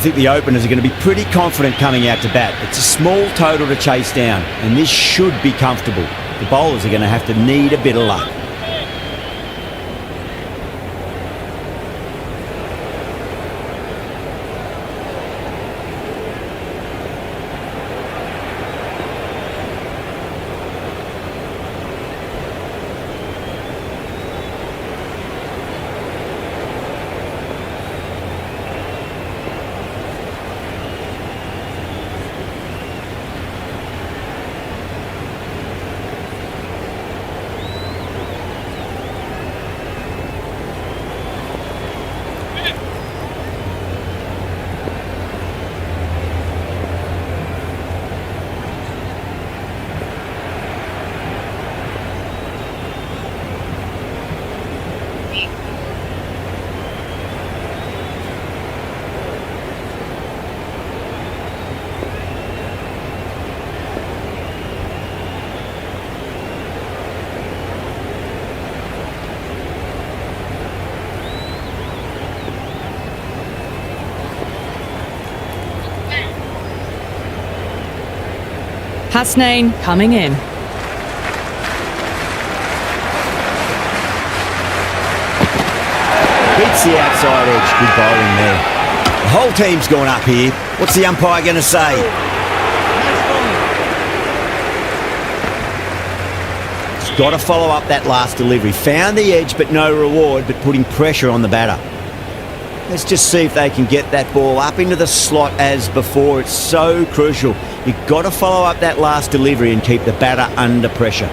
think the openers are going to be pretty confident coming out to bat. It's a small total to chase down, and this should be comfortable. The bowlers are going to have to need a bit of luck. Hasnain coming in. Beats the outside edge. Good bowling there. The whole team's gone up here. What's the umpire going to say? He's got to follow up that last delivery. Found the edge, but no reward, but putting pressure on the batter. Let's just see if they can get that ball up into the slot as before. It's so crucial. You've got to follow up that last delivery and keep the batter under pressure.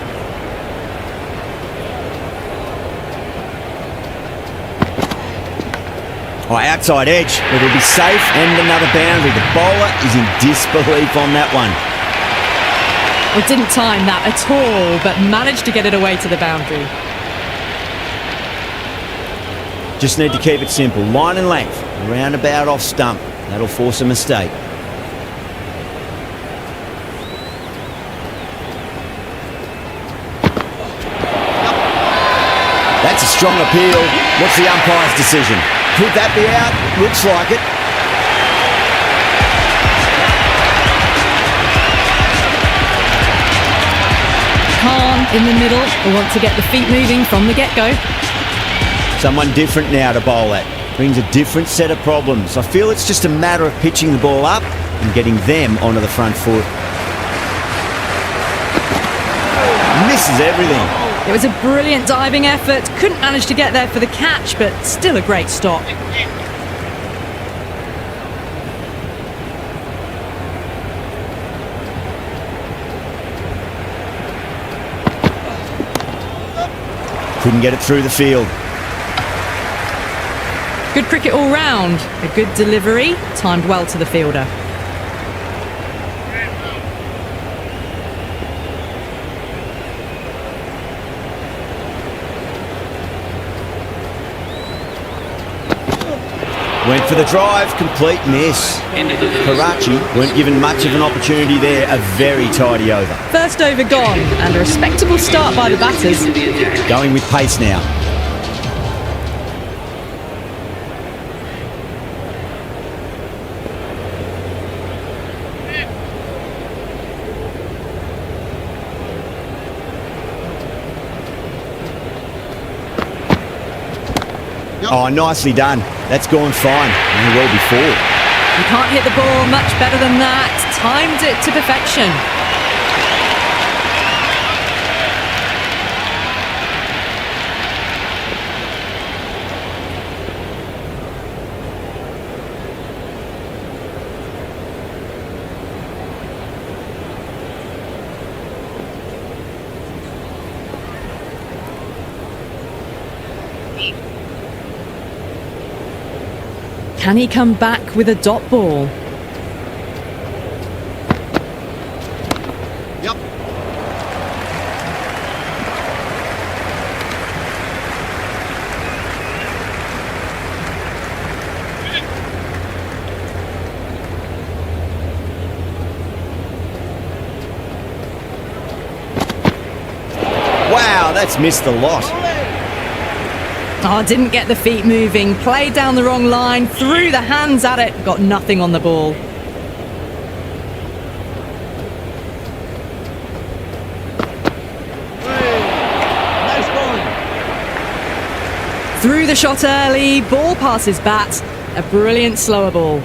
Oh, outside edge. It'll be safe and another boundary. The bowler is in disbelief on that one. Well, didn't time that at all, but managed to get it away to the boundary. Just need to keep it simple. Line and length. Roundabout off stump. That'll force a mistake. That's a strong appeal. What's the umpire's decision? Could that be out? Looks like it. Calm in the middle. We want to get the feet moving from the get-go. Someone different now to bowl at. Brings a different set of problems. I feel it's just a matter of pitching the ball up and getting them onto the front foot. Misses everything. It was a brilliant diving effort. Couldn't manage to get there for the catch, but still a great stop. Couldn't get it through the field. Good cricket all round. A good delivery, timed well to the fielder. Went for the drive, complete miss. Karachi weren't given much of an opportunity there, a very tidy over. First over gone, and a respectable start by the batters. Going with pace now. Oh, nicely done. That's gone fine, and well before. You can't hit the ball much better than that. Timed it to perfection. Can he come back with a dot ball? Yep. Wow, that's missed the lot. Oh, didn't get the feet moving, played down the wrong line, threw the hands at it, got nothing on the ball. Threw the shot early, ball passes bat, a brilliant slower ball.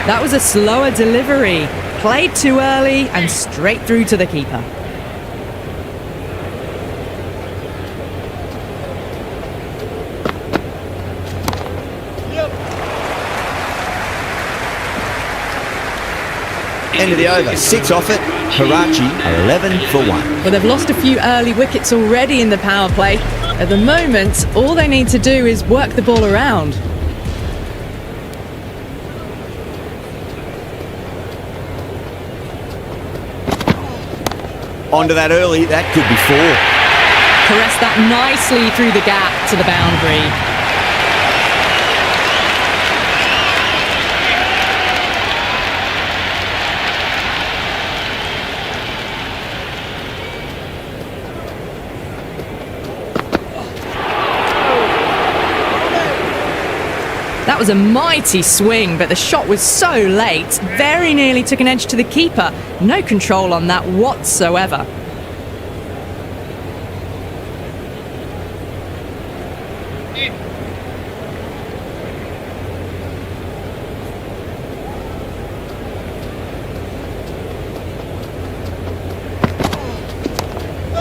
That was a slower delivery, played too early and straight through to the keeper. End of the over. 6 off it. Karachi 11 for 1. Well, they've lost a few early wickets already in the power play. At the moment, all they need to do is work the ball around. Onto that early. That could be 4. Caressed that nicely through the gap to the boundary. That was a mighty swing, but the shot was so late, very nearly took an edge to the keeper. No control on that whatsoever.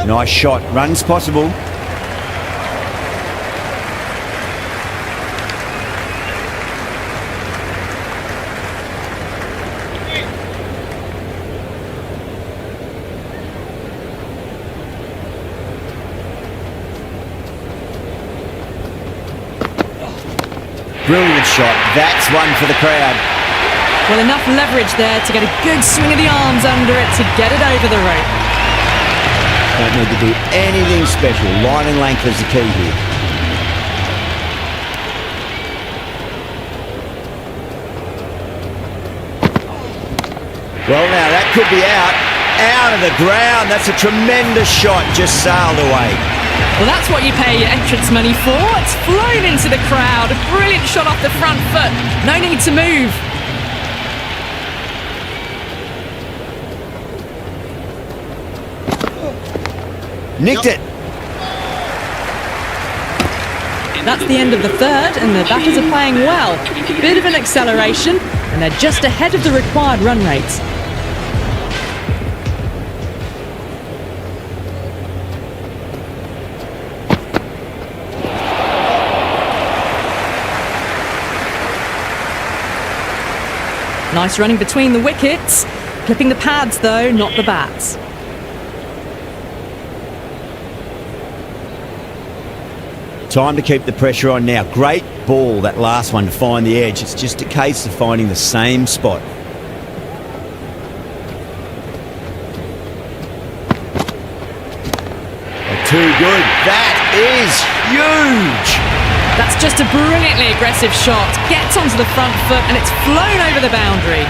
Nice shot. Runs possible. Brilliant shot. That's one for the crowd. Well, enough leverage there to get a good swing of the arms under it to get it over the rope. Don't need to do anything special. Line and length is the key here. Well, now that could be out. Out of the ground. That's a tremendous shot. Just sailed away. Well, that's what you pay your entrance money for. It's flown into the crowd. A brilliant shot off the front foot. No need to move. Nicked it. That's the end of the third, and the batters are playing well. Bit of an acceleration, and they're just ahead of the required run rates. Nice running between the wickets. Clipping the pads though, not the bats. Time to keep the pressure on now. Great ball, that last one, to find the edge. It's just a case of finding the same spot. Too good. That is huge. That's just a brilliantly aggressive shot. Gets onto the front foot and it's flown over the boundary.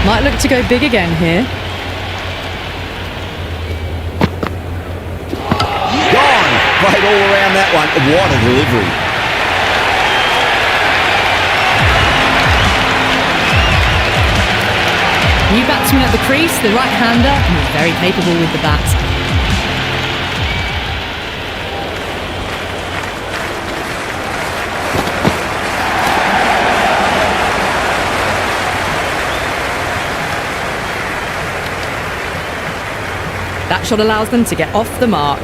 Might look to go big again here. Gone. Played all around that one. What a delivery. New batsman at the crease, the right-hander, and he's very capable with the bat. That shot allows them to get off the mark.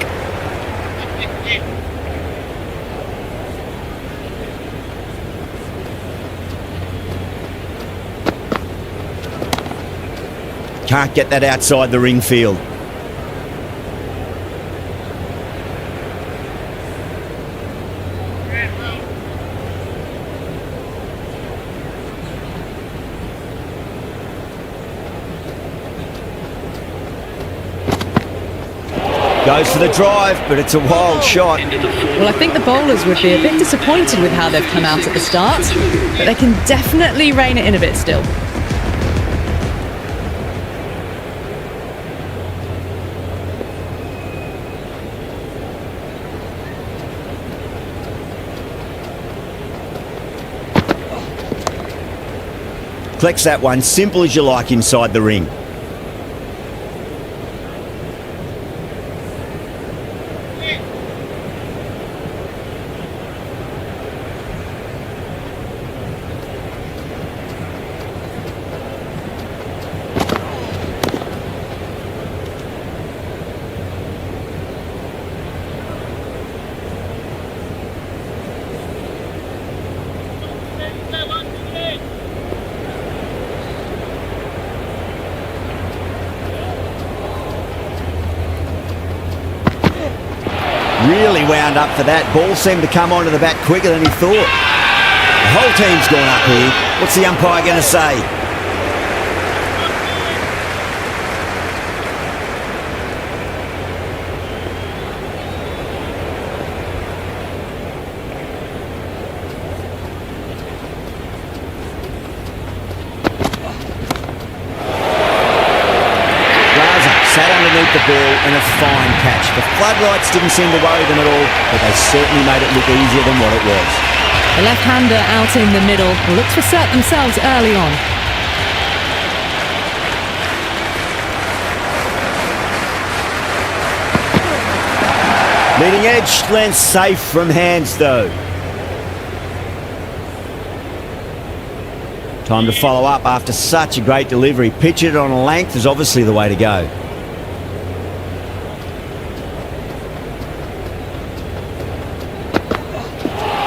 Can't get that outside the ring field. Goes for the drive, but it's a wild shot. Well, I think the bowlers would be a bit disappointed with how they've come out at the start, but they can definitely rein it in a bit still. Collects that one, simple as you like inside the ring. Really wound up for that. Ball seemed to come onto the bat quicker than he thought. The whole team's gone up here. What's the umpire going to say? Sat underneath the ball and a fine catch. The floodlights didn't seem to worry them at all, but they certainly made it look easier than what it was. The left-hander out in the middle looked to assert themselves early on. Leading edge lands safe from hands though. Time to follow up after such a great delivery. Pitch it on a length is obviously the way to go.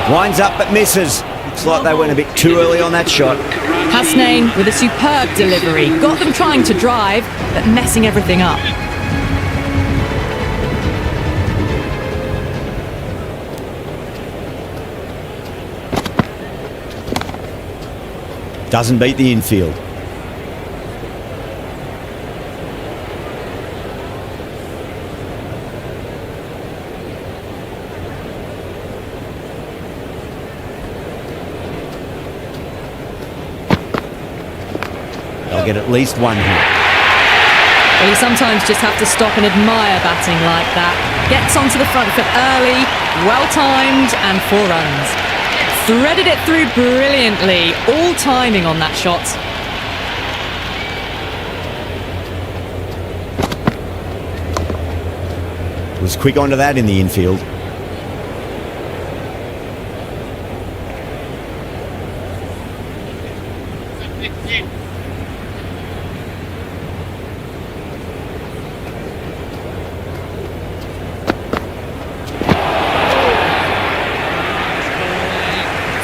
Winds up but misses. Looks like they went a bit too early on that shot. Hasnain with a superb delivery. Got them trying to drive, but messing everything up. Doesn't beat the infield. They'll get at least one here. Well, you sometimes just have to stop and admire batting like that. Gets onto the front foot early, well-timed, and 4 runs. Threaded it through brilliantly, all timing on that shot. Was quick onto that in the infield.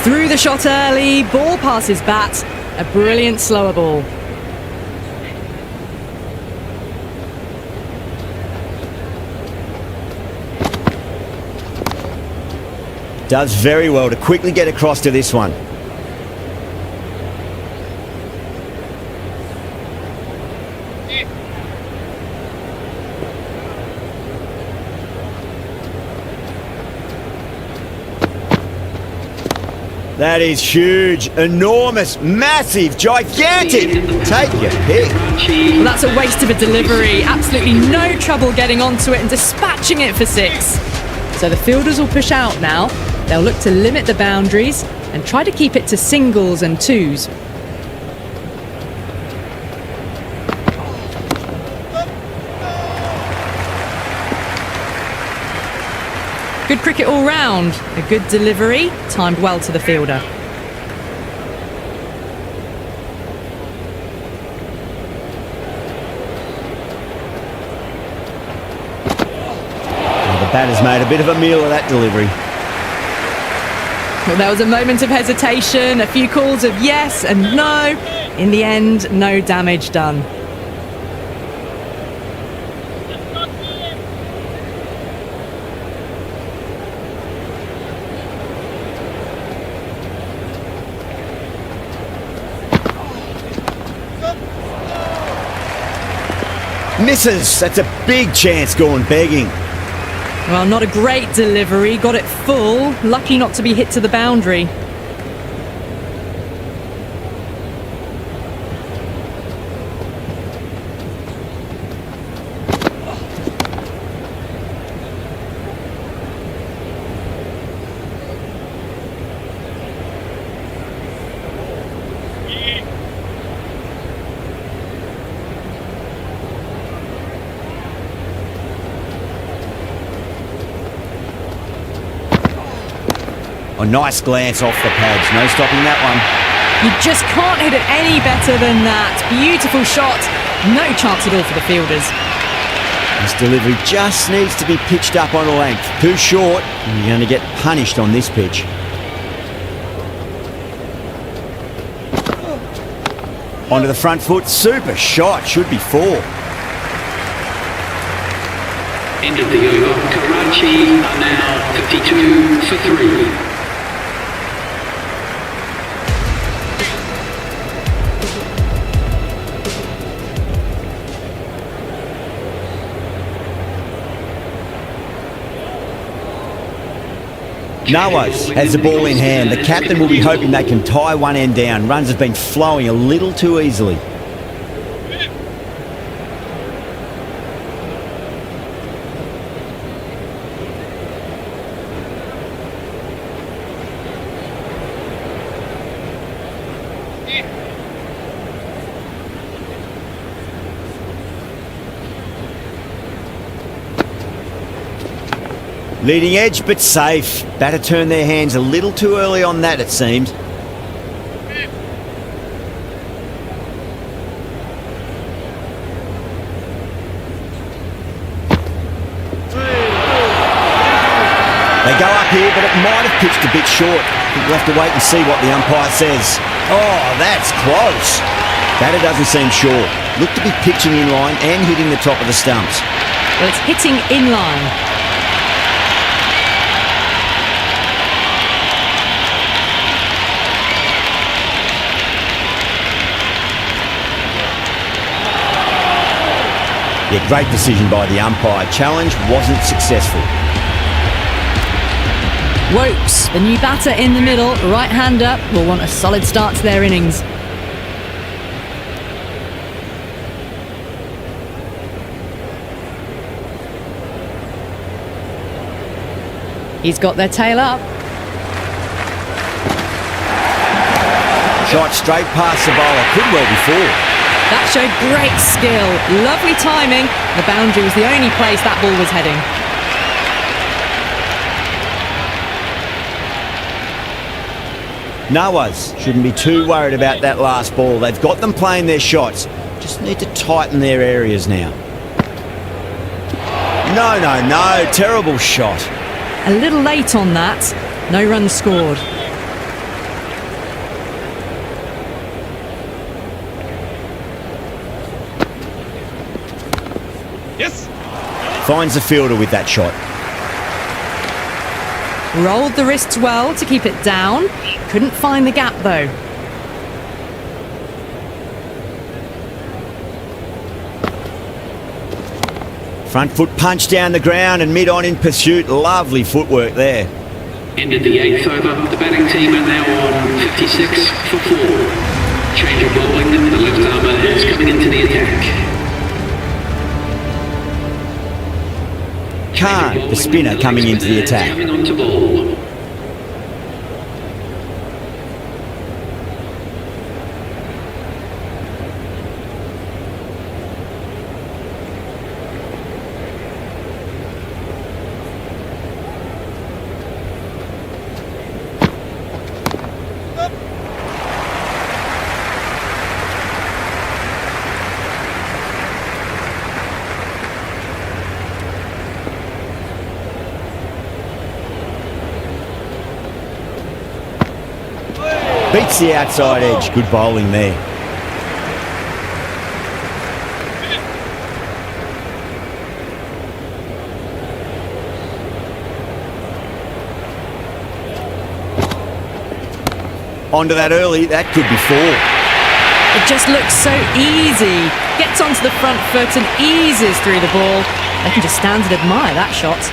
Through the shot early, ball passes bat, a brilliant slower ball. Does very well to quickly get across to this one. That is huge, enormous, massive, gigantic. Take your pick. Well, that's a waste of a delivery. Absolutely no trouble getting onto it and dispatching it for 6. So the fielders will push out now. They'll look to limit the boundaries and try to keep it to singles and 2s. Good cricket all round. A good delivery, timed well to the fielder. Well, the batter's made a bit of a meal of that delivery. Well, there was a moment of hesitation, a few calls of yes and no. In the end, no damage done. Misses. That's a big chance going begging. Well, not a great delivery. Got it full. Lucky not to be hit to the boundary. A nice glance off the pads. No stopping that one. You just can't hit it any better than that. Beautiful shot. No chance at all for the fielders. This delivery just needs to be pitched up on a length. Too short, and you're going to get punished on this pitch. Onto the front foot. Super shot. Should be 4. End of the over. Karachi are now 52 for 3. Nawaz has the ball in hand. The captain will be hoping they can tie one end down. Runs have been flowing a little too easily. Leading edge, but safe. Batter turned their hands a little too early on that, it seems. They go up here, but it might have pitched a bit short. We'll have to wait and see what the umpire says. Oh, that's close. Batter doesn't seem sure. Look to be pitching in line and hitting the top of the stumps. Well, it's hitting in line. Yeah, great decision by the umpire. Challenge wasn't successful. Wopes, the new batter in the middle, right-hander, will want a solid start to their innings. He's got their tail up. Shot straight past the bowler. Could well be 4. That showed great skill. Lovely timing. The boundary was the only place that ball was heading. Nawaz shouldn't be too worried about that last ball. They've got them playing their shots. Just need to tighten their areas now. No. Terrible shot. A little late on that. No runs scored. Finds the fielder with that shot. Rolled the wrists well to keep it down. Couldn't find the gap though. Front foot punch down the ground and mid-on in pursuit. Lovely footwork there. Ended the 8th over. The batting team are now on 56 for 4. Change of bowling. The left armour is coming into the attack. Khan, the spinner, coming into the attack. Coming on to ball. Beats the outside edge. Good bowling there. Onto that early. That could be 4. It just looks so easy. Gets onto the front foot and eases through the ball. They can just stand and admire that shot.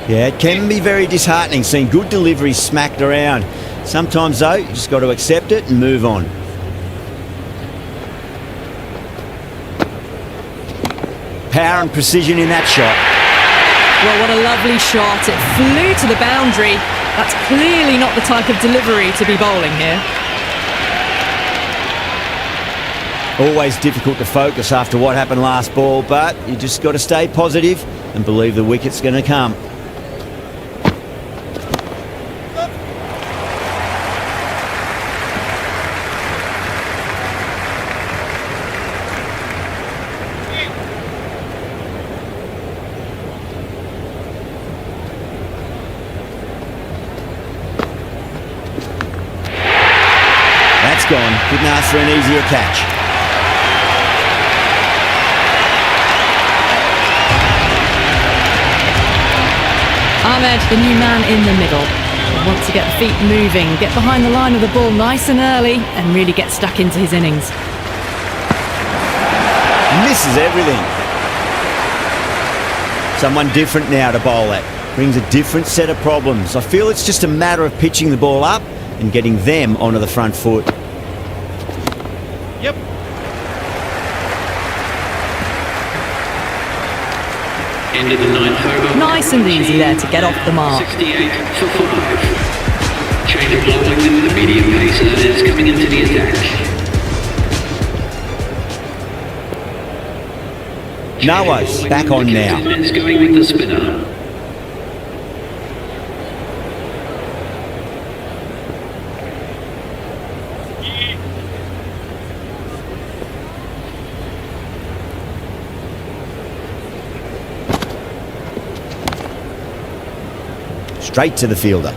Yeah, it can be very disheartening seeing good deliveries smacked around. Sometimes, though, you just got to accept it and move on. Power and precision in that shot. Well, what a lovely shot. It flew to the boundary. That's clearly not the type of delivery to be bowling here. Always difficult to focus after what happened last ball, but you just got to stay positive and believe the wicket's going to come. That's gone. Couldn't ask for an easier catch. Ahmed, the new man in the middle. Wants to get the feet moving, get behind the line of the ball nice and early, and really get stuck into his innings. Misses everything. Someone different now to bowl at. Brings a different set of problems. I feel it's just a matter of pitching the ball up and getting them onto the front foot. Yep. End of the ninth over. Nice and easy there to get off the mark. 68 for 5. Change of bowling. The medium pacer is coming into the attack. Nawaz back on now. Is going with the spinner. Straight to the fielder.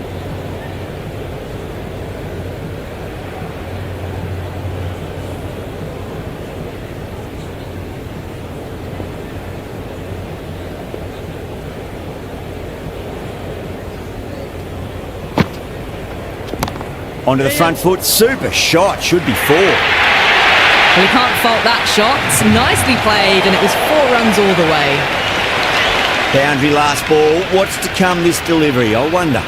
Onto the front foot. Super shot. Should be 4. Well, you can't fault that shot. Nicely played, and it was 4 runs all the way. Boundary last ball. What's to come this delivery? I wonder.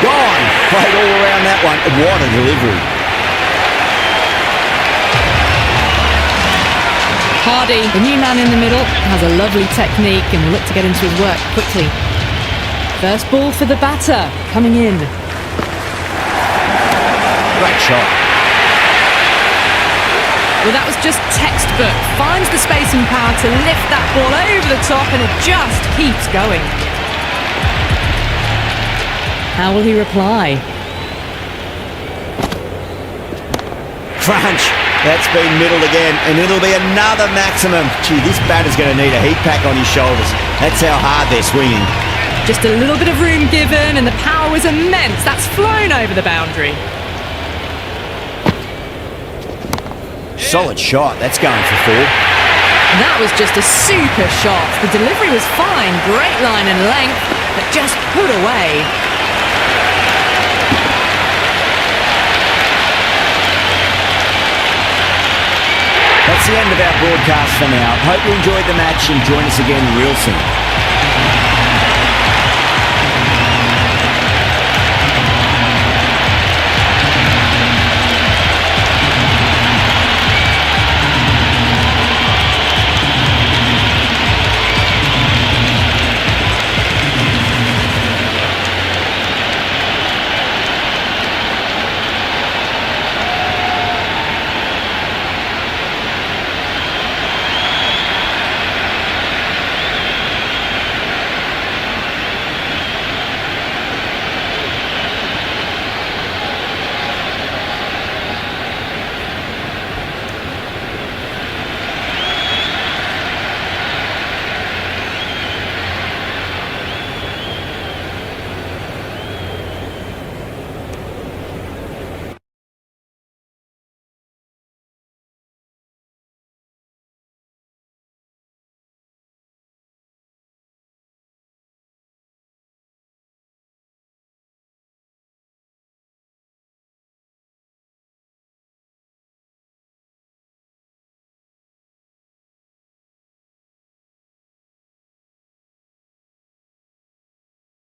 Gone. Played all around that one. What a delivery. Hardy, the new man in the middle, has a lovely technique and will look to get into his work quickly. First ball for the batter, coming in. Great shot. Well, that was just textbook. Finds the space and power to lift that ball over the top, and it just keeps going. How will he reply? Crunch. That's been middled again, and it'll be another maximum. Gee, this batter's going to need a heat pack on his shoulders. That's how hard they're swinging. Just a little bit of room given, and the power was immense. That's flown over the boundary. Solid shot. That's going for 4. That was just a super shot. The delivery was fine, great line and length, but just put away. That's the end of our broadcast for now. Hope you enjoyed the match and join us again real soon.